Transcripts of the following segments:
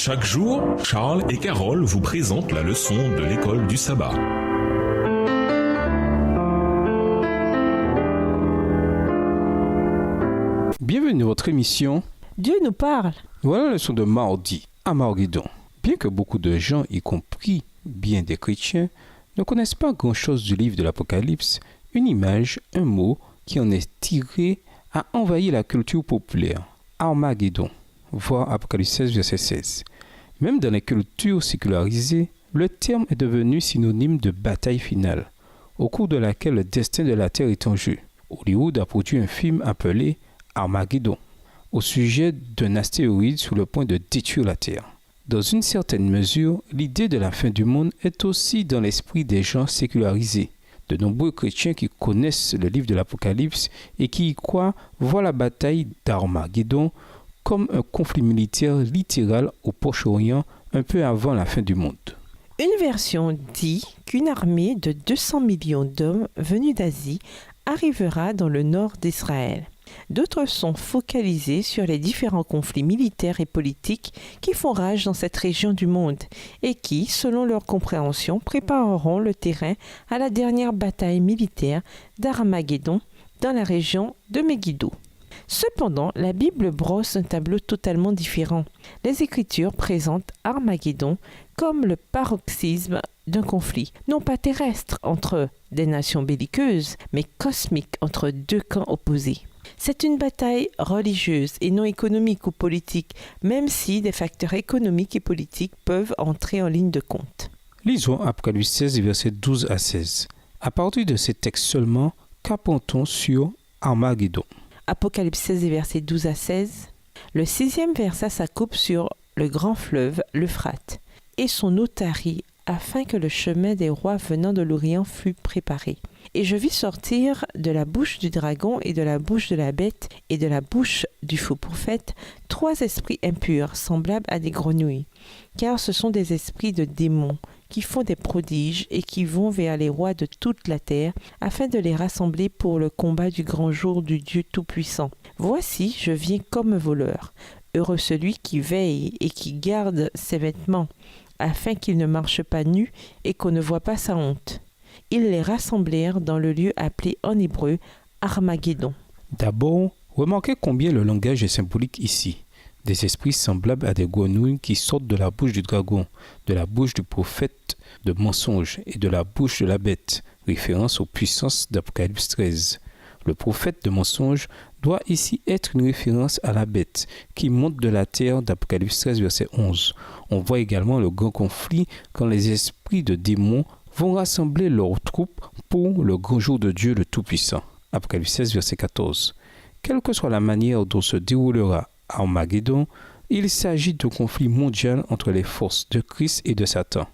Chaque jour, Charles et Carole vous présentent la leçon de l'école du sabbat. Bienvenue à votre émission Dieu nous parle. Voilà la leçon de mardi, Armageddon. Bien que beaucoup de gens, y compris bien des chrétiens, ne connaissent pas grand-chose du livre de l'Apocalypse, une image, un mot qui en est tiré a envahi la culture populaire. Armageddon, voir Apocalypse 16, verset 16. Même dans les cultures sécularisées, le terme est devenu synonyme de bataille finale, au cours de laquelle le destin de la Terre est en jeu. Hollywood a produit un film appelé Armageddon, au sujet d'un astéroïde sur le point de détruire la Terre. Dans une certaine mesure, l'idée de la fin du monde est aussi dans l'esprit des gens sécularisés. De nombreux chrétiens qui connaissent le livre de l'Apocalypse et qui y croient voient la bataille d'Armageddon comme un conflit militaire littéral au Proche-Orient un peu avant la fin du monde. Une version dit qu'une armée de 200 millions d'hommes venus d'Asie arrivera dans le nord d'Israël. D'autres sont focalisés sur les différents conflits militaires et politiques qui font rage dans cette région du monde et qui, selon leur compréhension, prépareront le terrain à la dernière bataille militaire d'Armageddon dans la région de Megiddo. Cependant, la Bible brosse un tableau totalement différent. Les Écritures présentent Armageddon comme le paroxysme d'un conflit, non pas terrestre entre des nations belliqueuses, mais cosmique entre deux camps opposés. C'est une bataille religieuse et non économique ou politique, même si des facteurs économiques et politiques peuvent entrer en ligne de compte. Lisons Apocalypse 16, versets 12 à 16. À partir de ces textes seulement, qu'apprend-on sur Armageddon? Apocalypse 16, versets 12 à 16. Le 6e verset s'accoupe sur le grand fleuve, l'Euphrate, et son eau tarit, afin que le chemin des rois venant de l'Orient fût préparé. Et je vis sortir de la bouche du dragon et de la bouche de la bête et de la bouche du faux prophète 3 esprits impurs, semblables à des grenouilles, car ce sont des esprits de démons qui font des prodiges et qui vont vers les rois de toute la terre, afin de les rassembler pour le combat du grand jour du Dieu Tout-Puissant. Voici, je viens comme voleur. Heureux celui qui veille et qui garde ses vêtements, afin qu'il ne marche pas nu et qu'on ne voit pas sa honte. Ils les rassemblèrent dans le lieu appelé en hébreu Armageddon. D'abord, remarquez combien le langage est symbolique ici. Des esprits semblables à des grenouilles qui sortent de la bouche du dragon, de la bouche du prophète de mensonge et de la bouche de la bête, référence aux puissances d'Apocalypse 13. Le prophète de mensonge doit ici être une référence à la bête qui monte de la terre d'Apocalypse 13, verset 11. On voit également le grand conflit quand les esprits de démons vont rassembler leurs troupes pour le grand jour de Dieu le Tout-Puissant. Apocalypse 16, verset 14. Quelle que soit la manière dont se déroulera Armageddon, il s'agit d'un conflit mondial entre les forces de Christ et de Satan.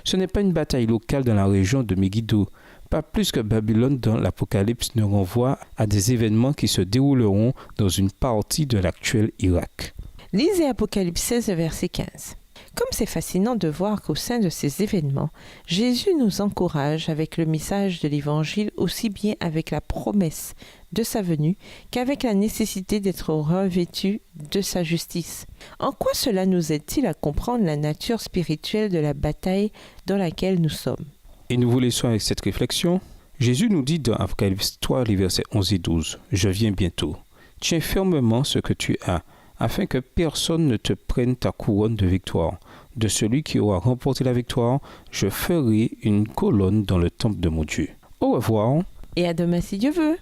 Ce n'est pas une bataille locale dans la région de Megiddo, pas plus que Babylone dans l'Apocalypse ne renvoie à des événements qui se dérouleront dans une partie de l'actuel Irak. Lisez Apocalypse 16, verset 15. Comme c'est fascinant de voir qu'au sein de ces événements, Jésus nous encourage avec le message de l'Évangile aussi bien avec la promesse de sa venue qu'avec la nécessité d'être revêtu de sa justice. En quoi cela nous aide-t-il à comprendre la nature spirituelle de la bataille dans laquelle nous sommes? Et nous vous laissons avec cette réflexion. Jésus nous dit dans Apocalypse 3, les versets 11 et 12, « Je viens bientôt. Tiens fermement ce que tu as, afin que personne ne te prenne ta couronne de victoire. De celui qui aura remporté la victoire, je ferai une colonne dans le temple de mon Dieu. » Au revoir. Et à demain si Dieu veut.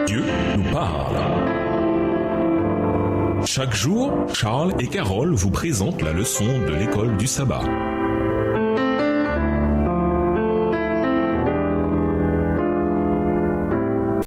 Dieu nous parle. Chaque jour, Charles et Carole vous présentent la leçon de l'école du sabbat.